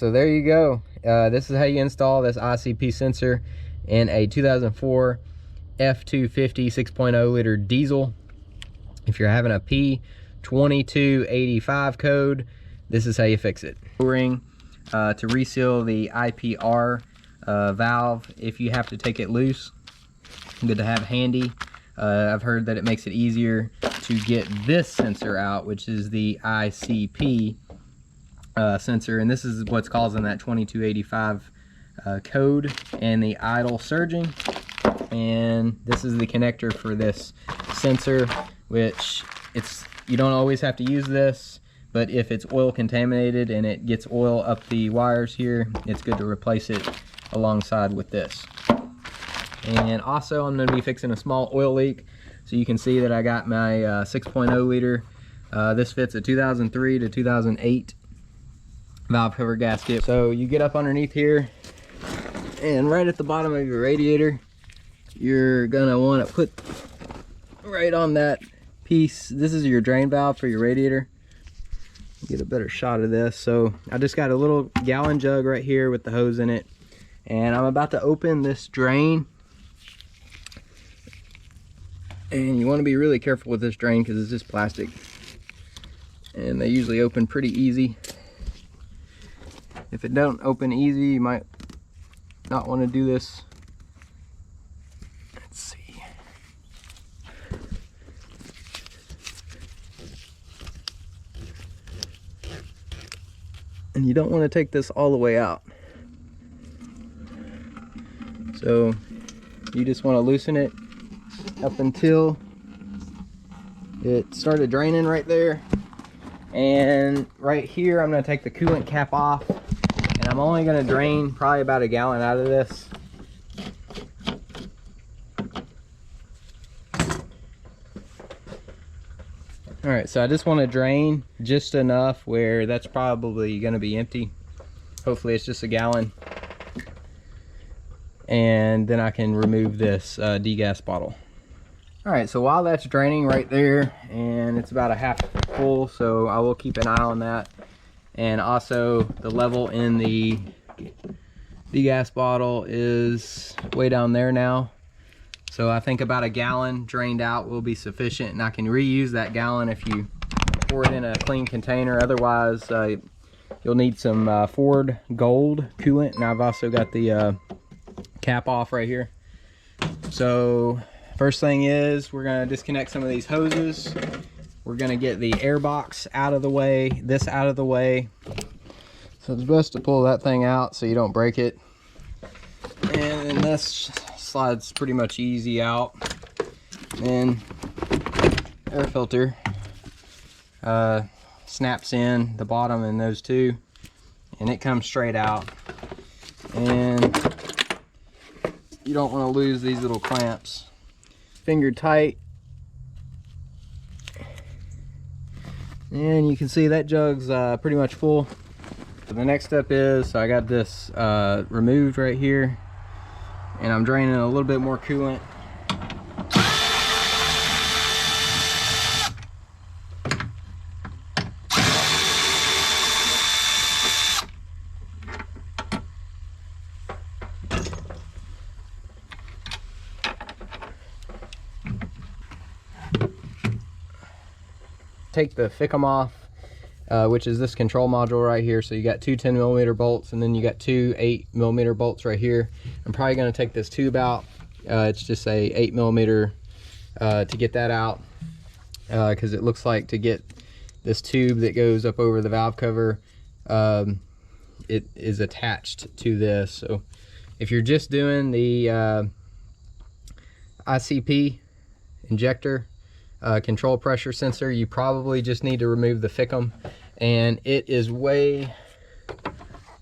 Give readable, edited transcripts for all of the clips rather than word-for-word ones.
so there you go. This is how you install this ICP sensor in a 2004 F250 6.0 liter diesel. If you're having a P2285 code, this is how you fix it. Ring to reseal the IPR valve if you have to take it loose. Good to have handy. I've heard that it makes it easier to get this sensor out, which is the ICP sensor, and this is what's causing that 2285 code and the idle surging. And this is the connector for this sensor, which you don't always have to use this, but if it's oil contaminated and it gets oil up the wires here, it's good to replace it alongside with this. And also I'm going to be fixing a small oil leak, so you can see that I got my 6.0 liter. This fits a 2003 to 2008 valve cover gasket. So you get up underneath here, and right at the bottom of your radiator, you're gonna want to put right on that piece. This is your drain valve for your radiator. Get a better shot of this. So I just got a little gallon jug right here with the hose in it, and I'm about to open this drain. And you want to be really careful with this drain because it's just plastic, and they usually open pretty easy. If it don't open easy, you might not want to do this. Let's see. And you don't want to take this all the way out. So you just want to loosen it up until it started draining right there. And right here, I'm going to take the coolant cap off, and I'm only going to drain probably about a gallon out of this. Alright, so I just want to drain just enough where that's probably going to be empty. Hopefully it's just a gallon. And then I can remove this degas bottle. Alright, so while that's draining right there, and it's about a half full, so I will keep an eye on that. And also the level in the degas bottle is way down there now. So I think about a gallon drained out will be sufficient, and I can reuse that gallon if you pour it in a clean container. Otherwise, you'll need some Ford Gold coolant, and I've also got the cap off right here. So first thing is we're going to disconnect some of these hoses. We're going to get the air box out of the way, this out of the way. So it's best to pull that thing out so you don't break it. And then this slides pretty much easy out. And air filter snaps in the bottom in those two, and it comes straight out. And you don't want to lose these little clamps. Finger tight, and you can see that jug's pretty much full. So the next step is, so I got this removed right here, and I'm draining a little bit more coolant. Take the FICM off, which is this control module right here. So you got two 10mm bolts, and then you got two 8mm bolts right here. I'm probably going to take this tube out. It's just a 8mm to get that out, because it looks like to get this tube that goes up over the valve cover, it is attached to this. So if you're just doing the ICP injector control pressure sensor, you probably just need to remove the FICM, and it is way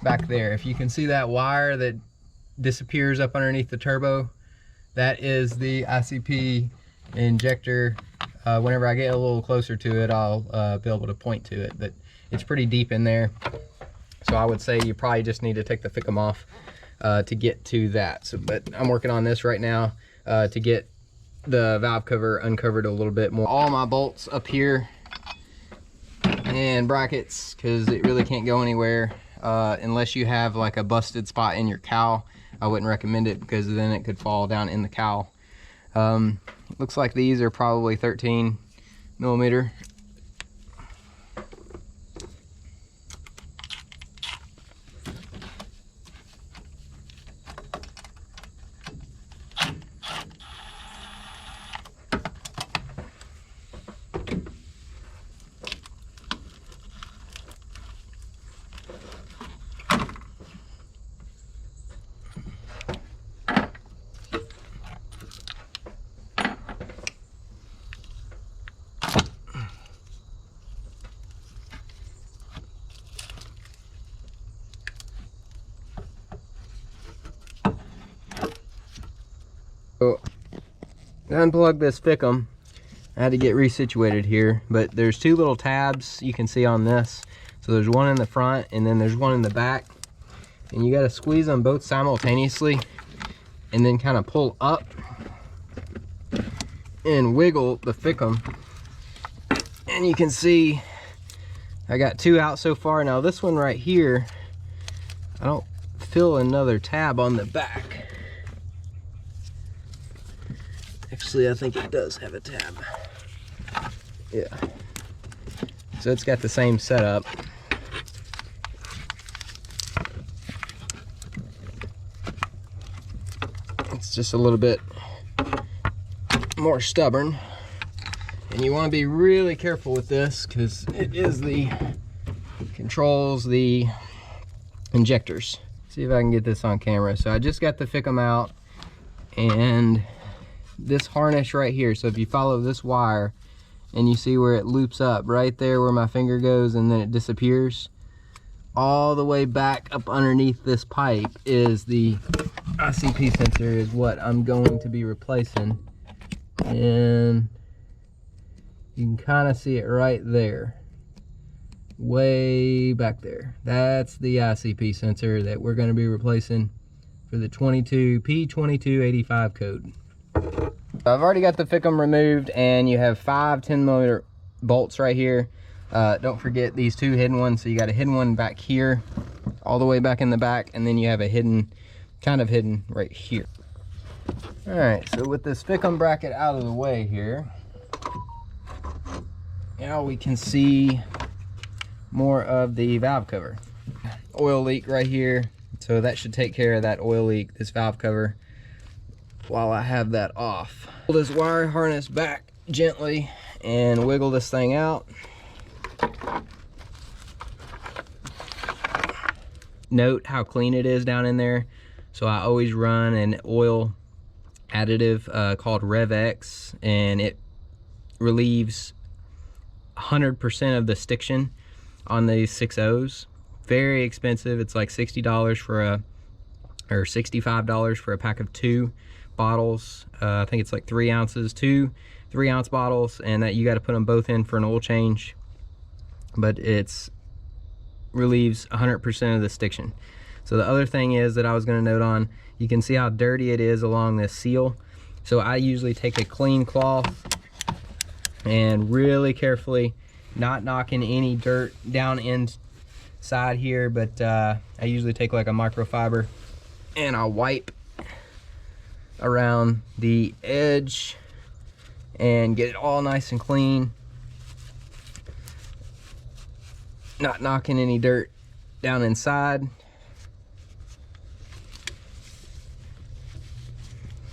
back there. If you can see that wire that disappears up underneath the turbo, that is the ICP injector. Whenever I get a little closer to it, I'll be able to point to it, but it's pretty deep in there. So I would say you probably just need to take the FICM off to get to that. So, but I'm working on this right now to get the valve cover uncovered a little bit more. All my bolts up here and brackets, because it really can't go anywhere. unless you have like a busted spot in your cowl. I wouldn't recommend it because then it could fall down in the cowl. Looks like these are probably 13 millimeter. So, unplug this Fickum. I had to get resituated here, but there's two little tabs you can see on this. So there's one in the front and then there's one in the back. And you gotta squeeze them both simultaneously and then kind of pull up and wiggle the Fickum. And you can see I got two out so far. Now this one right here, I don't feel another tab on the back. Actually, I think it does have a tab. Yeah. So it's got the same setup. It's just a little bit more stubborn. And you want to be really careful with this because it is controls the injectors. See if I can get this on camera. So I just got the Fickum out, and this harness right here, so if you follow this wire and you see where it loops up right there where my finger goes and then it disappears, all the way back up underneath this pipe is the ICP sensor, is what I'm going to be replacing. And you can kind of see it right there, way back there. That's the ICP sensor that we're going to be replacing for the P2285 code. I've already got the Fickum removed, and you have 5 10mm bolts right here. Don't forget these two hidden ones. So you got a hidden one back here, all the way back in the back, and then you have a hidden, kind of hidden right here. All right, so with this Fickum bracket out of the way here, now we can see more of the valve cover. Oil leak right here, so that should take care of that oil leak, this valve cover, while I have that off. Pull this wire harness back gently and wiggle this thing out. Note how clean it is down in there. So I always run an oil additive called Rev X, and it relieves 100% of the stiction on these 6.0s. Very expensive. It's like $60 for a, or $65 for a pack of 2 bottles. I think it's like 3 ounces, 2 3-ounce bottles, and that you got to put them both in for an oil change. But it's relieves 100% of the stiction. So the other thing is that I was going to note on, you can see how dirty it is along this seal. So I usually take a clean cloth and really carefully, not knocking any dirt down inside here, but I usually take like a microfiber and I'll wipe around the edge and get it all nice and clean, not knocking any dirt down inside.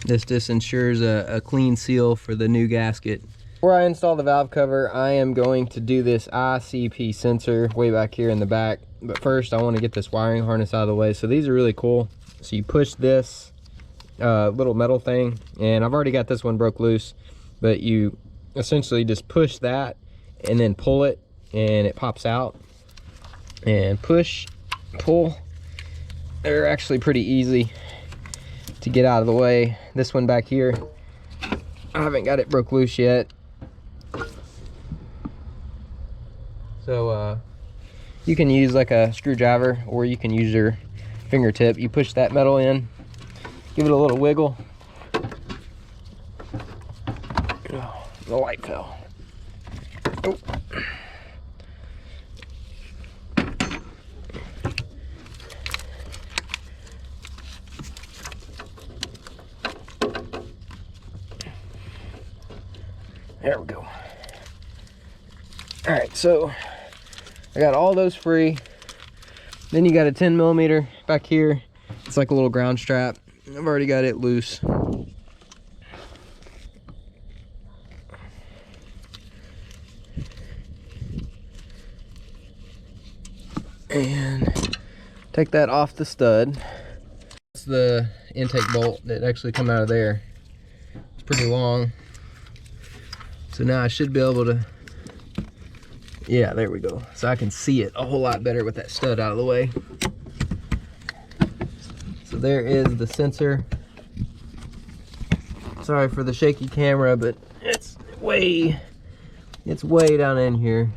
This just ensures a clean seal for the new gasket. Before I install the valve cover, I am going to do this ICP sensor way back here in the back. But first, I want to get this wiring harness out of the way. So these are really cool. So you push this little metal thing, and I've already got this one broke loose, but you essentially just push that and then pull it, and it pops out. And push, pull. They're actually pretty easy to get out of the way. This one back here, I haven't got it broke loose yet. So you can use like a screwdriver, or you can use your fingertip. You push that metal in, give it a little wiggle. Oh, the light fell. Oh. There we go. All right, so I got all those free. Then you got a 10mm back here. It's like a little ground strap. I've already got it loose. And take that off the stud. That's the intake bolt that actually come out of there. It's pretty long. So now I should be able to, yeah, there we go. So I can see it a whole lot better with that stud out of the way. So there is the sensor. Sorry for the shaky camera, but it's way down in here.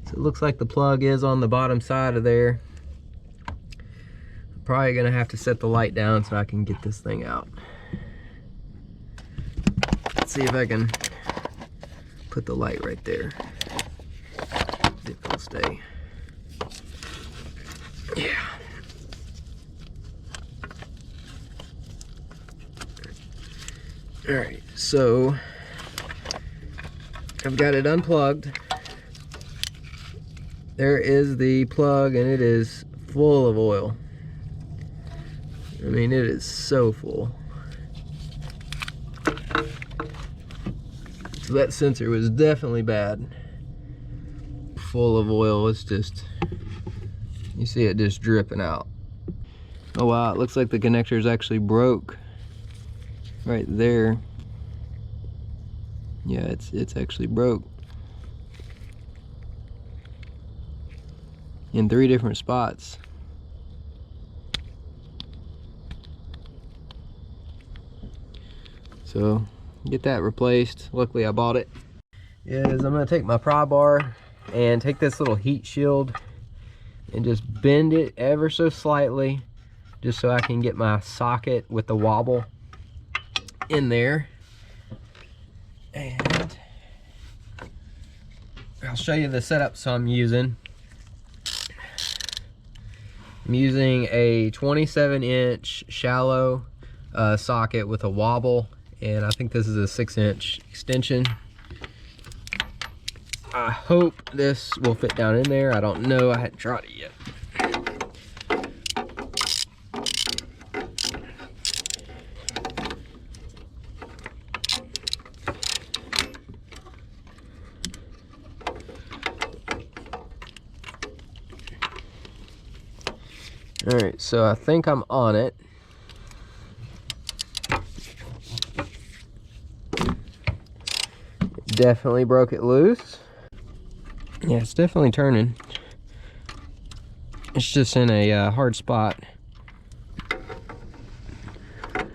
So it looks like the plug is on the bottom side of there. I'm probably gonna have to set the light down so I can get this thing out. Let's see if I can put the light right there. If it'll stay. Yeah. All right, so I've got it unplugged. There is the plug, and it is full of oil. I mean, it is so full. So that sensor was definitely bad. Full of oil. It's just, you see it just dripping out. Oh wow, it looks like the connectors actually broke right there. Yeah, it's actually broke in 3 different spots. So get that replaced. Luckily I bought it. I'm gonna take my pry bar and take this little heat shield and just bend it ever so slightly, just so I can get my socket with the wobble in there. And I'll show you the setups I'm using. I'm using a 27-inch shallow socket with a wobble, and I think this is a 6-inch extension. I hope this will fit down in there. I don't know, I hadn't tried it yet. All right, so I think I'm on it. Definitely broke it loose. Yeah, it's definitely turning. It's just in a hard spot. All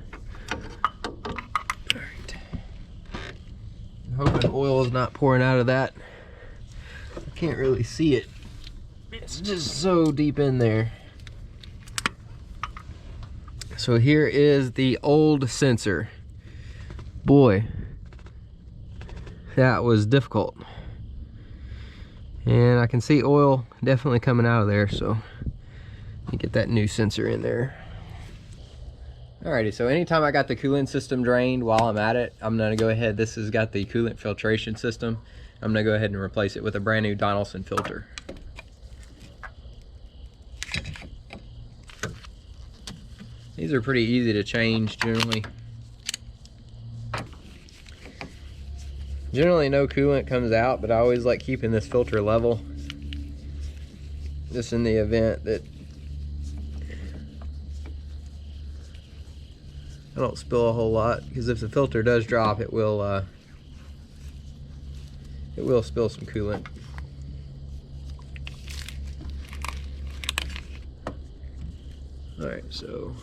right. I'm hoping oil is not pouring out of that. I can't really see it. It's just so deep in there. So here is the old sensor. Boy, that was difficult. And I can see oil definitely coming out of there, so you get that new sensor in there. Alrighty, so anytime I got the coolant system drained while I'm at it, I'm gonna go ahead, this has got the coolant filtration system. I'm gonna go ahead and replace it with a brand new Donaldson filter. These are pretty easy to change generally. Generally no coolant comes out, but I always like keeping this filter level, just in the event that I don't spill a whole lot, because if the filter does drop, it will spill some coolant. All right, so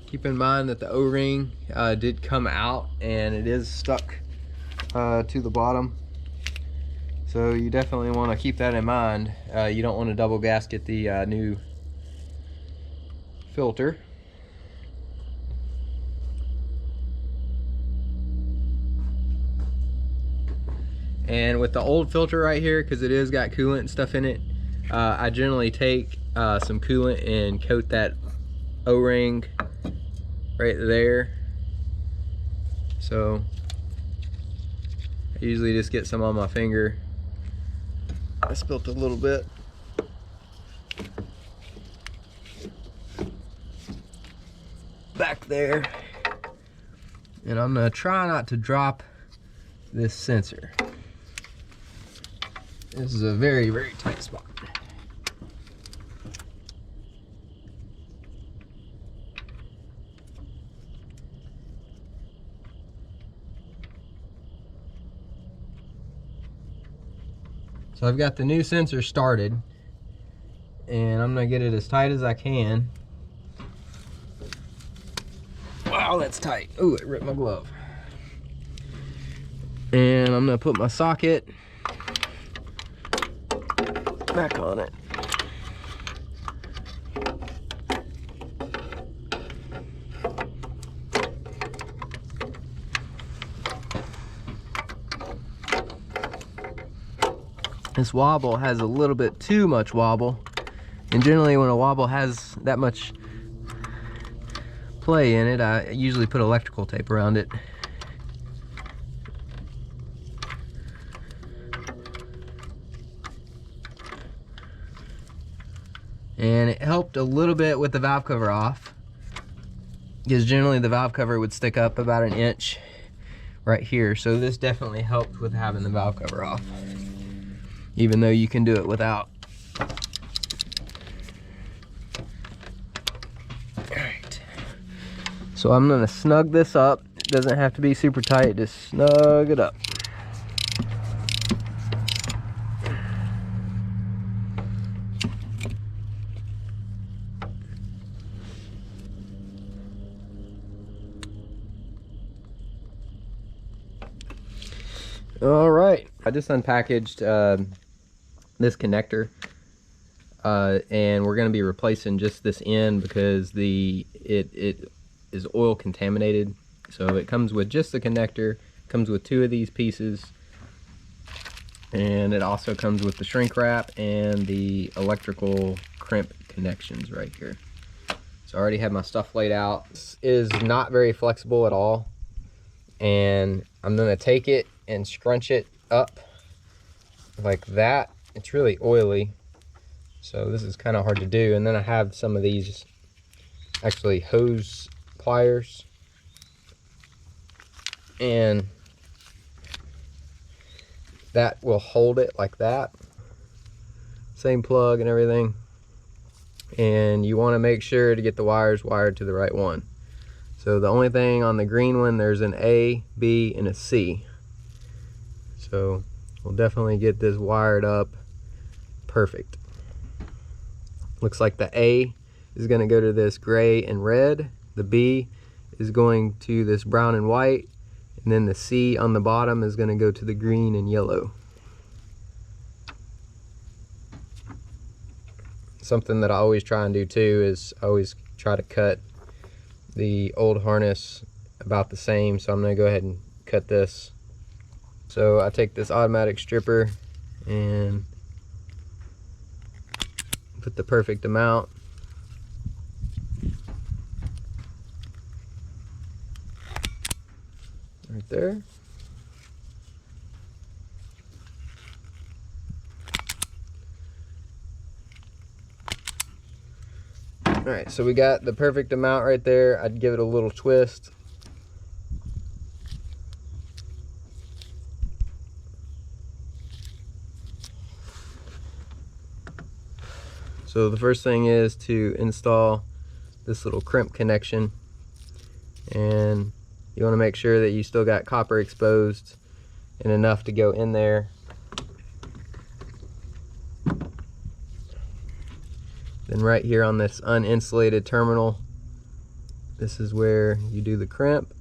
keep in mind that the O-ring did come out, and it is stuck to the bottom, so you definitely want to keep that in mind. You don't want to double gasket the new filter. And with the old filter right here, because it is got coolant and stuff in it, I generally take some coolant and coat that O-ring right there, So I usually just get some on my finger. I spilt a little bit. Back there. And I'm gonna try not to drop this sensor. This is a very, very tight spot. So I've got the new sensor started, and I'm gonna get it as tight as I can. Wow, that's tight. Ooh, it ripped my glove. And I'm gonna put my socket back on it. This wobble has a little bit too much wobble, and generally when a wobble has that much play in it, I usually put electrical tape around it. And it helped a little bit with the valve cover off, because generally the valve cover would stick up about 1 inch right here. So this definitely helped with having the valve cover off, even though you can do it without. Alright, so I'm gonna snug this up. It doesn't have to be super tight, just snug it up. All right, I just unpackaged this connector, and we're going to be replacing just this end because it is oil contaminated. So it comes with just the connector, comes with 2 of these pieces, and it also comes with the shrink wrap and the electrical crimp connections right here. So I already have my stuff laid out. This is not very flexible at all, and I'm going to take it and scrunch it up like that. It's really oily, so this is kind of hard to do. And then I have some of these actually hose pliers, and that will hold it like that. Same plug and everything. And you want to make sure to get the wires wired to the right one. So the only thing on the green one, there's an A, B, and a C. So we'll definitely get this wired up perfect. Looks like the A is going to go to this gray and red, the B is going to this brown and white, and then the C on the bottom is going to go to the green and yellow. Something that I always try and do too is I always try to cut the old harness about the same, so I'm going to go ahead and cut this. So I take this automatic stripper and put the perfect amount. Right there. Alright, so we got the perfect amount right there. I'd give it a little twist. So the first thing is to install this little crimp connection, and you want to make sure that you still got copper exposed and enough to go in there. Then right here on this uninsulated terminal, this is where you do the crimp.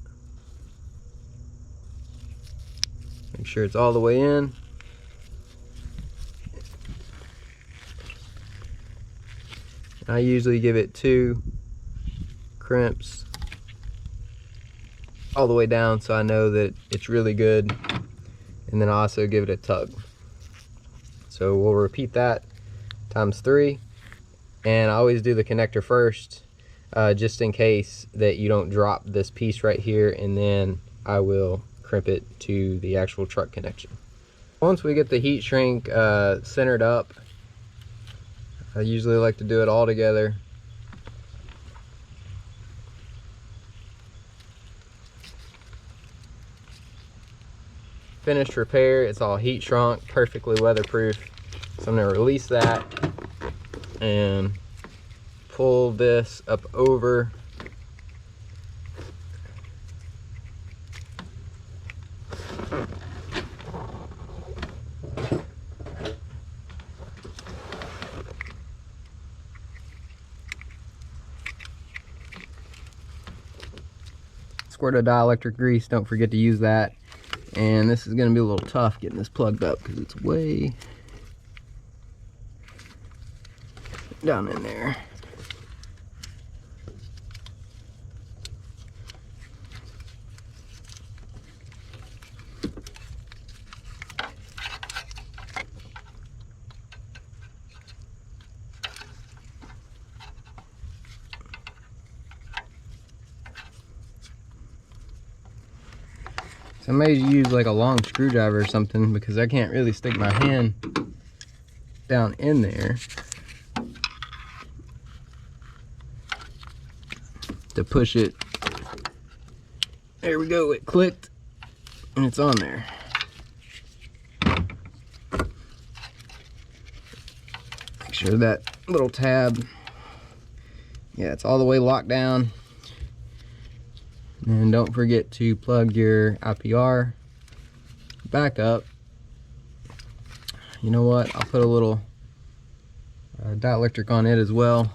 Make sure it's all the way in. I usually give it 2 crimps all the way down so I know that it's really good, and then I also give it a tug. So we'll repeat that times 3, and I always do the connector first, just in case that you don't drop this piece right here and then I will crimp it to the actual truck connection. Once we get the heat shrink centered up, I usually like to do it all together. Finished repair, it's all heat shrunk, perfectly weatherproof. So I'm gonna release that and pull this up over. Squirt of dielectric grease, don't forget to use that. And this is going to be a little tough getting this plugged up because it's way down in there. So I may use like a long screwdriver or something because I can't really stick my hand down in there to push it. There we go, it clicked and it's on there. Make sure that little tab, yeah, it's all the way locked down. And don't forget to plug your IPR back up. You know what? I'll put a little dielectric on it as well.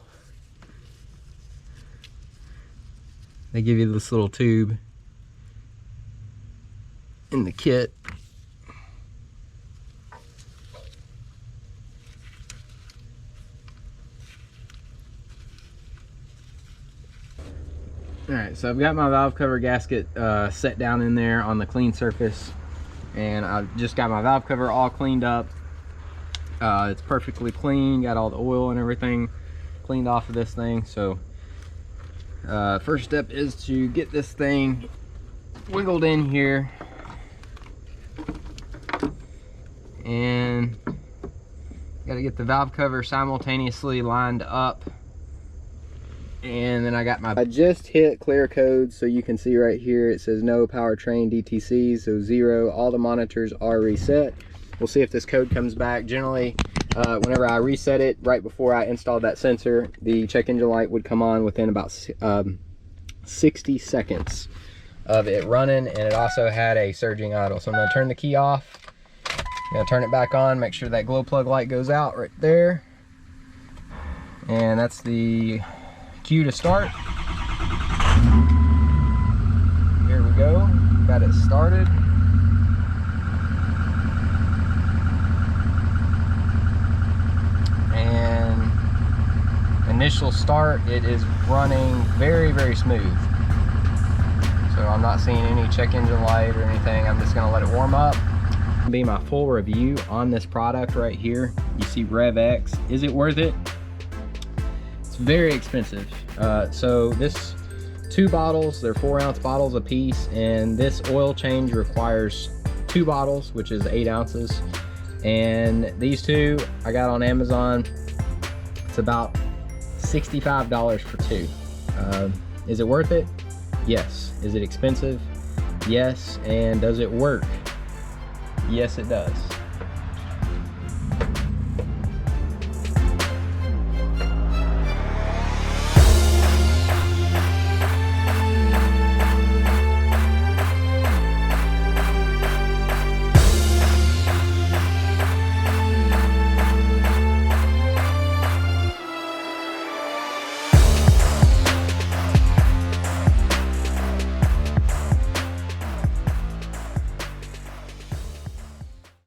They give you this little tube in the kit. Alright, so I've got my valve cover gasket set down in there on the clean surface, and I've just got my valve cover all cleaned up. It's perfectly clean, got all the oil and everything cleaned off of this thing. So first step is to get this thing wiggled in here, and got to get the valve cover simultaneously lined up. And then I just hit clear code, so you can see right here it says no powertrain DTC, so 0. All the monitors are reset. We'll see if this code comes back. Generally, whenever I reset it right before I installed that sensor, the check engine light would come on within about 60 seconds of it running, and it also had a surging idle. So I'm going to turn the key off. I'm going to turn it back on, make sure that glow plug light goes out right there, and that's the cue to start. Here we go, got it started. And initial start, it is running very, very smooth. So I'm not seeing any check engine light or anything. I'm just gonna let it warm up. Be my full review on this product right here. You see RevX. Is it worth it? Very expensive. So this 2 bottles, they're 4-ounce bottles a piece, and this oil change requires 2 bottles, which is 8 ounces. And these 2 I got on Amazon. It's about $65 for 2. Is it worth it? Yes. Is it expensive? Yes. And does it work? Yes, it does.